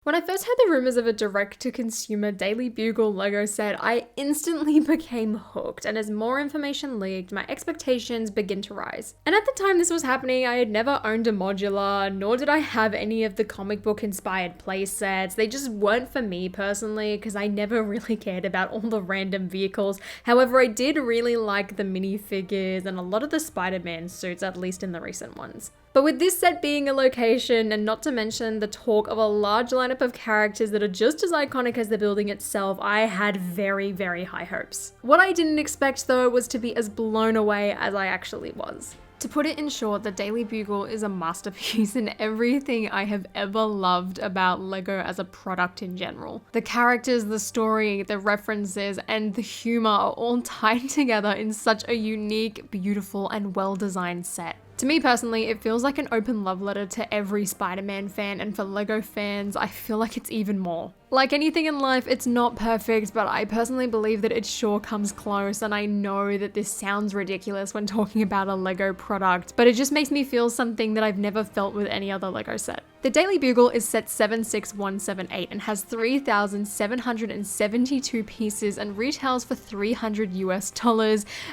When I first heard the rumors of a direct-to-consumer Daily Bugle Lego set, I instantly became hooked, and as more information leaked, my expectations began to rise. And at the time this was happening, I had never owned a modular, nor did I have any of the comic book inspired play sets. They just weren't for me personally, because I never really cared about all the random vehicles. However, I did really like the minifigures and a lot of the Spider-Man suits, at least in the recent ones. But with this set being a location, and not to mention the talk of a large lineup of characters that are just as iconic as the building itself, I had very, very high hopes. What I didn't expect though was to be as blown away as I actually was. To put it in short, the Daily Bugle is a masterpiece in everything I have ever loved about Lego as a product in general. The characters, the story, the references, and the humor are all tied together in such a unique, beautiful, and well-designed set. To me personally, it feels like an open love letter to every Spider-Man fan, and for Lego fans, I feel like it's even more. Like anything in life, it's not perfect, but I personally believe that it sure comes close, and I know that this sounds ridiculous when talking about a Lego product, but it just makes me feel something that I've never felt with any other Lego set. The Daily Bugle is set 76178 and has 3,772 pieces and retails for $300 US,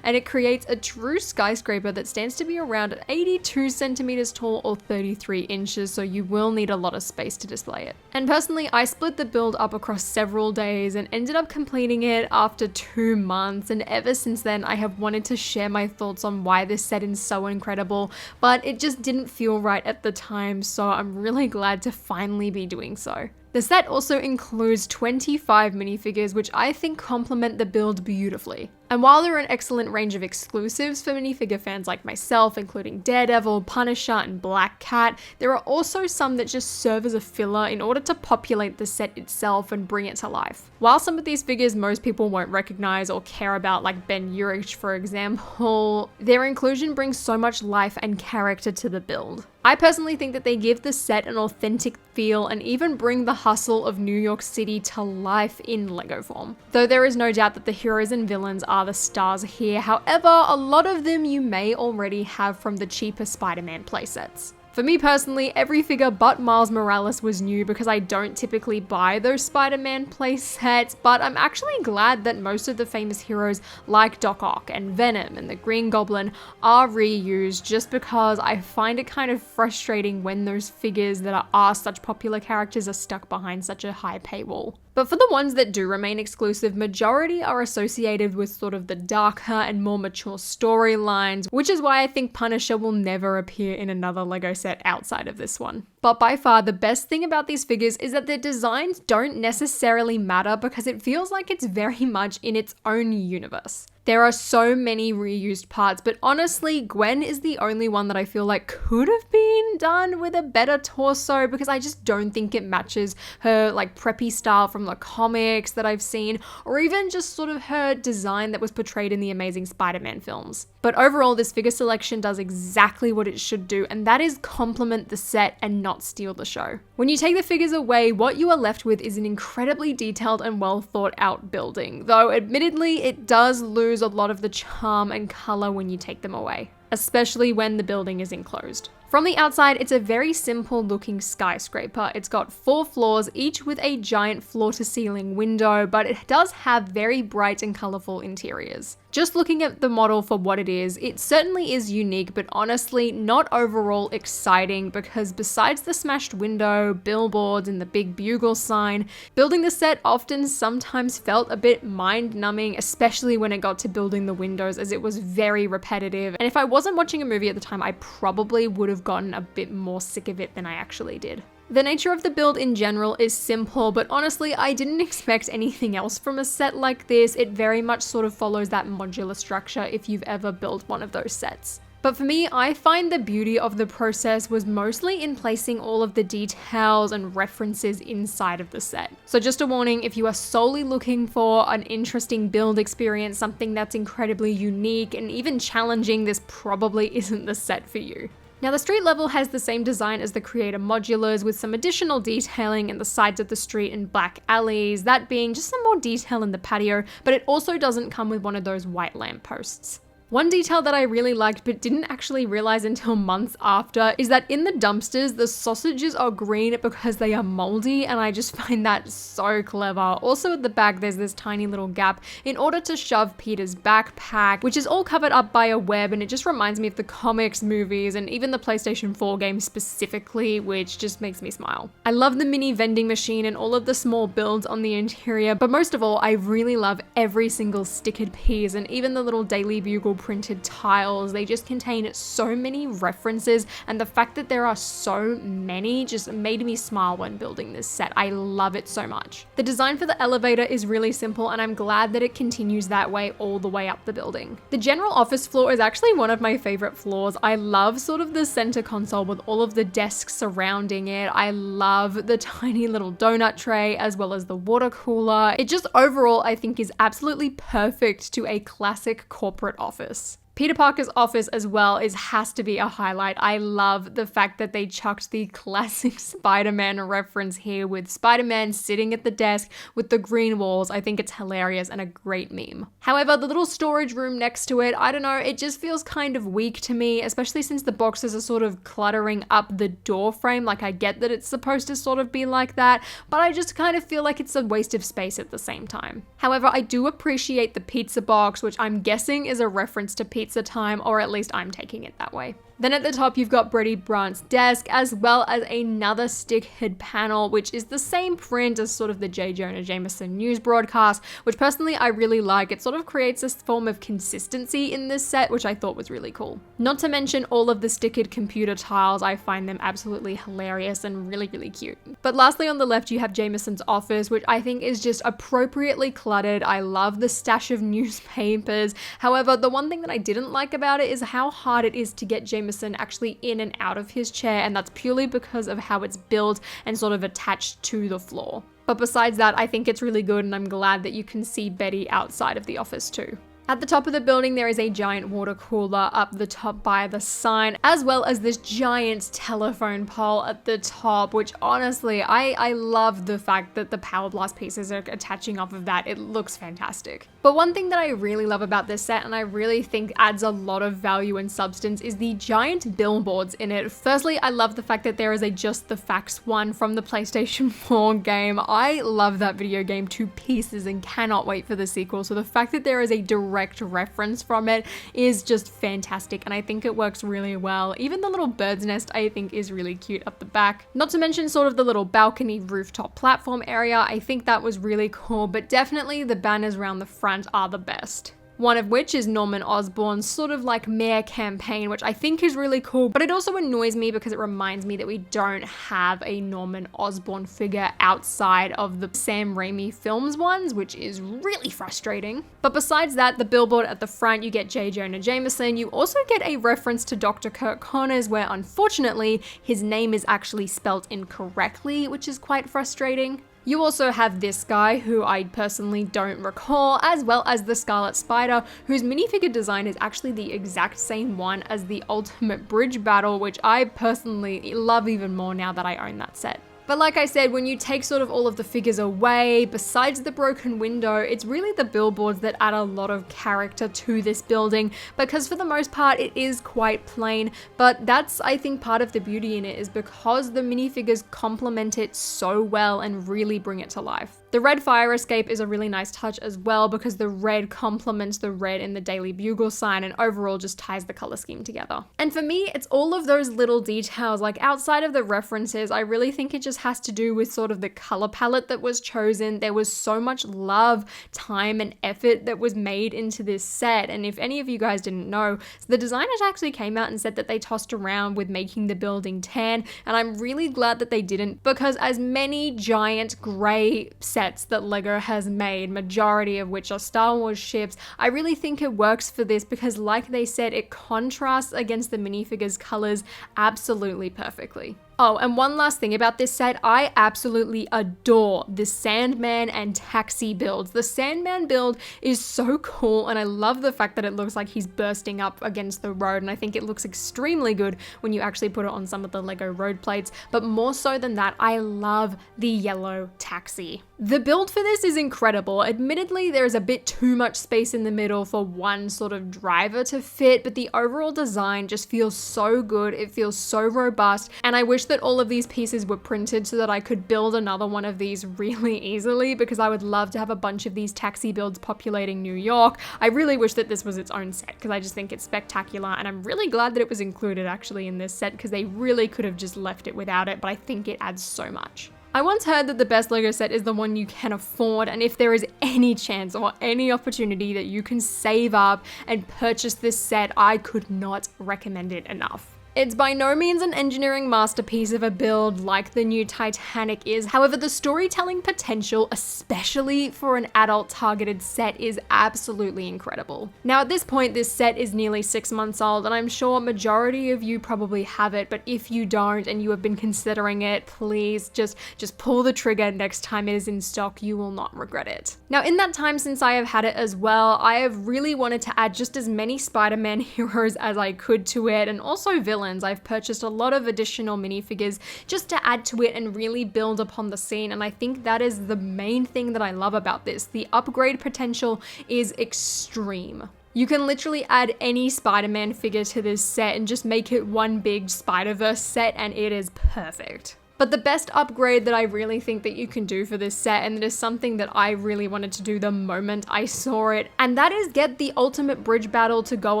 and it creates a true skyscraper that stands to be around 82 centimeters tall or 33 inches, so you will need a lot of space to display it. And personally, I split the build up across several days and ended up completing it after 2 months, and ever since then I have wanted to share my thoughts on why this set is so incredible, but it just didn't feel right at the time, so I'm really glad to finally be doing so. The set also includes 25 minifigures, which I think complement the build beautifully. And while there are an excellent range of exclusives for minifigure fans like myself, including Daredevil, Punisher, and Black Cat, there are also some that just serve as a filler in order to populate the set itself and bring it to life. While some of these figures most people won't recognize or care about, like Ben Urich for example, their inclusion brings so much life and character to the build. I personally think that they give the set an authentic feel and even bring the hustle of New York City to life in Lego form. Though there is no doubt that the heroes and villains are the stars here, however, a lot of them you may already have from the cheaper Spider-Man playsets. For me personally, every figure but Miles Morales was new because I don't typically buy those Spider-Man playsets, but I'm actually glad that most of the famous heroes like Doc Ock and Venom and the Green Goblin are reused, just because I find it kind of frustrating when those figures that are such popular characters are stuck behind such a high paywall. But for the ones that do remain exclusive, majority are associated with sort of the darker and more mature storylines, which is why I think Punisher will never appear in another Lego set outside of this one. But by far, the best thing about these figures is that their designs don't necessarily matter because it feels like it's very much in its own universe. There are so many reused parts, but honestly, Gwen is the only one that I feel like could have been done with a better torso, because I just don't think it matches her like preppy style from the comics that I've seen, or even just sort of her design that was portrayed in the Amazing Spider-Man films. But overall, this figure selection does exactly what it should do, and that is complement the set and not steal the show. When you take the figures away, what you are left with is an incredibly detailed and well thought out building, though admittedly it does lose a lot of the charm and color when you take them away, especially when the building is enclosed. From the outside, it's a very simple looking skyscraper. It's got 4 floors, each with a giant floor to ceiling window, but it does have very bright and colorful interiors. Just looking at the model for what it certainly is unique, but honestly not overall exciting, because besides the smashed window, billboards, and the big bugle sign, building the set often sometimes felt a bit mind-numbing, especially when it got to building the windows, as it was very repetitive. And if I wasn't watching a movie at the time, I probably would have gotten a bit more sick of it than I actually did. The nature of the build in general is simple, but honestly, I didn't expect anything else from a set like this. It very much sort of follows that modular structure if you've ever built one of those sets. But for me, I find the beauty of the process was mostly in placing all of the details and references inside of the set. So just a warning, if you are solely looking for an interesting build experience, something that's incredibly unique and even challenging, this probably isn't the set for you. Now, the street level has the same design as the Creator modulars, with some additional detailing in the sides of the street and black alleys, that being just some more detail in the patio, but it also doesn't come with one of those white lampposts. One detail that I really liked but didn't actually realize until months after is that in the dumpsters, the sausages are green because they are moldy, and I just find that so clever. Also at the back, there's this tiny little gap in order to shove Peter's backpack, which is all covered up by a web, and it just reminds me of the comics, movies, and even the PlayStation 4 game specifically, which just makes me smile. I love the mini vending machine and all of the small builds on the interior, but most of all, I really love every single stickered piece and even the little Daily Bugle printed tiles. They just contain so many references, and the fact that there are so many just made me smile when building this set. I love it so much. The design for the elevator is really simple, and I'm glad that it continues that way all the way up the building. The general office floor is actually one of my favorite floors. I love sort of the center console with all of the desks surrounding it. I love the tiny little donut tray as well as the water cooler. It just overall I think is absolutely perfect to a classic corporate office. Peter Parker's office as well has to be a highlight. I love the fact that they chucked the classic Spiderman reference here with Spiderman sitting at the desk with the green walls. I think it's hilarious and a great meme. However, the little storage room next to it, I don't know, it just feels kind of weak to me, especially since the boxes are sort of cluttering up the door frame. Like, I get that it's supposed to sort of be like that, but I just kind of feel like it's a waste of space at the same time. However, I do appreciate the pizza box, which I'm guessing is a reference to Pizza Time, or at least I'm taking it that way. Then at the top, you've got Brady Brant's desk, as well as another stickhead panel, which is the same print as sort of the J. Jonah Jameson news broadcast, which personally I really like. It sort of creates this form of consistency in this set, which I thought was really cool. Not to mention all of the stickered computer tiles. I find them absolutely hilarious and really, really cute. But lastly, on the left, you have Jameson's office, which I think is just appropriately cluttered. I love the stash of newspapers. However, the one thing that I didn't like about it is how hard it is to get Jameson actually in and out of his chair, and that's purely because of how it's built and sort of attached to the floor. But besides that, I think it's really good, and I'm glad that you can see Betty outside of the office too. At the top of the building, there is a giant water cooler up the top by the sign, as well as this giant telephone pole at the top, which honestly, I love the fact that the Power Blast pieces are attaching off of that. It looks fantastic. But one thing that I really love about this set, and I really think adds a lot of value and substance, is the giant billboards in it. Firstly, I love the fact that there is a Just the Facts one from the PlayStation 4 game. I love that video game to pieces and cannot wait for the sequel. So the fact that there is a direct reference from it is just fantastic, and I think it works really well. Even the little bird's nest I think is really cute up the back. Not to mention sort of the little balcony rooftop platform area. I think that was really cool, but definitely the banners around the front are the best. One of which is Norman Osborn's sort of like mayor campaign, which I think is really cool, but it also annoys me because it reminds me that we don't have a Norman Osborn figure outside of the Sam Raimi films ones, which is really frustrating. But besides that, the billboard at the front, you get J. Jonah Jameson. You also get a reference to Dr. Kirk Connors, where unfortunately his name is actually spelt incorrectly, which is quite frustrating. You also have this guy, who I personally don't recall, as well as the Scarlet Spider, whose minifigure design is actually the exact same one as the Ultimate Bridge Battle, which I personally love even more now that I own that set. But like I said, when you take sort of all of the figures away, besides the broken window, it's really the billboards that add a lot of character to this building, because for the most part it is quite plain, but that's, I think, part of the beauty in it, is because the minifigures complement it so well and really bring it to life. The red fire escape is a really nice touch as well, because the red complements the red in the Daily Bugle sign and overall just ties the color scheme together. And for me, it's all of those little details, like outside of the references, I really think it just has to do with sort of the color palette that was chosen. There was so much love, time, and effort that was made into this set. And if any of you guys didn't know, the designers actually came out and said that they tossed around with making the building tan, and I'm really glad that they didn't, because as many giant gray sets that LEGO has made, majority of which are Star Wars ships, I really think it works for this because, like they said, it contrasts against the minifigures' colors absolutely perfectly. Oh, and one last thing about this set, I absolutely adore the Sandman and Taxi builds. The Sandman build is so cool, and I love the fact that it looks like he's bursting up against the road, and I think it looks extremely good when you actually put it on some of the Lego road plates. But more so than that, I love the yellow Taxi. The build for this is incredible. Admittedly, there is a bit too much space in the middle for one sort of driver to fit, but the overall design just feels so good. It feels so robust, and I wish that all of these pieces were printed so that I could build another one of these really easily, because I would love to have a bunch of these Taxi builds populating New York. I really wish that this was its own set, because I just think it's spectacular, and I'm really glad that it was included actually in this set, because they really could have just left it without it, but I think it adds so much. I once heard that the best Lego set is the one you can afford, and if there is any chance or any opportunity that you can save up and purchase this set, I could not recommend it enough. It's by no means an engineering masterpiece of a build like the new Titanic is. However, the storytelling potential, especially for an adult targeted set, is absolutely incredible. Now at this point, this set is nearly 6 months old, and I'm sure majority of you probably have it, but if you don't and you have been considering it, please just pull the trigger next time it is in stock. You will not regret it. Now in that time since I have had it as well, I have really wanted to add just as many Spider-Man heroes as I could to it, and also villains. I've purchased a lot of additional minifigures just to add to it and really build upon the scene, and I think that is the main thing that I love about this. The upgrade potential is extreme. You can literally add any Spider-Man figure to this set and just make it one big Spider-Verse set, and it is perfect. But the best upgrade that I really think that you can do for this set, and it is something that I really wanted to do the moment I saw it, and that is get the ultimate bridge battle to go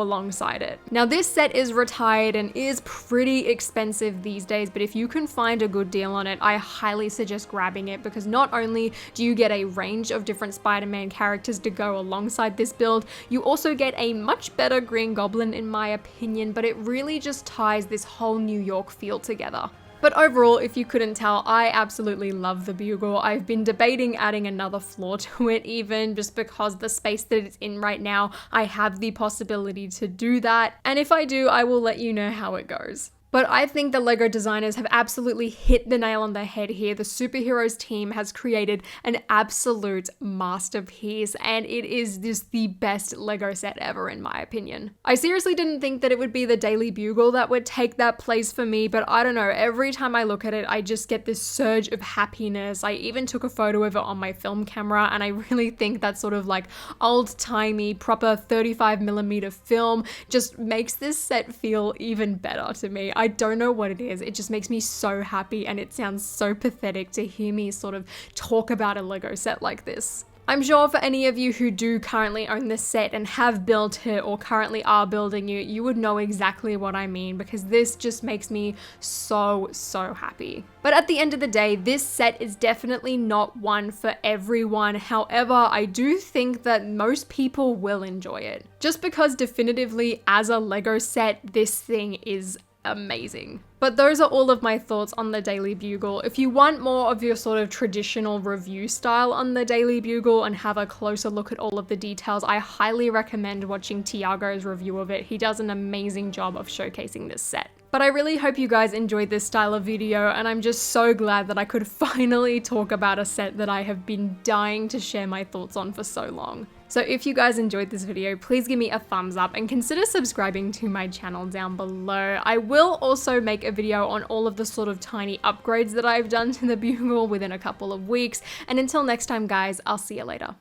alongside it. Now this set is retired and is pretty expensive these days, but if you can find a good deal on it, I highly suggest grabbing it, because not only do you get a range of different Spider-Man characters to go alongside this build, you also get a much better Green Goblin in my opinion, but it really just ties this whole New York feel together. But overall, if you couldn't tell, I absolutely love the Bugle. I've been debating adding another floor to it, even just because the space that it's in right now, I have the possibility to do that. And if I do, I will let you know how it goes. But I think the Lego designers have absolutely hit the nail on the head here. The superheroes team has created an absolute masterpiece, and it is just the best Lego set ever in my opinion. I seriously didn't think that it would be the Daily Bugle that would take that place for me, but I don't know, every time I look at it, I just get this surge of happiness. I even took a photo of it on my film camera, and I really think that sort of like old-timey, proper 35mm film just makes this set feel even better to me. I don't know what it is. It just makes me so happy, and it sounds so pathetic to hear me sort of talk about a Lego set like this. I'm sure for any of you who do currently own this set and have built it or currently are building it, you would know exactly what I mean, because this just makes me so happy. But at the end of the day, this set is definitely not one for everyone. However, I do think that most people will enjoy it. Just because definitively as a Lego set, this thing is amazing. But those are all of my thoughts on the Daily Bugle. If you want more of your sort of traditional review style on the Daily Bugle and have a closer look at all of the details, I highly recommend watching Tiago's review of it. He does an amazing job of showcasing this set. But I really hope you guys enjoyed this style of video, and I'm just so glad that I could finally talk about a set that I have been dying to share my thoughts on for so long. So if you guys enjoyed this video, please give me a thumbs up and consider subscribing to my channel down below. I will also make a video on all of the sort of tiny upgrades that I've done to the Bugle within a couple of weeks. And until next time guys, I'll see you later.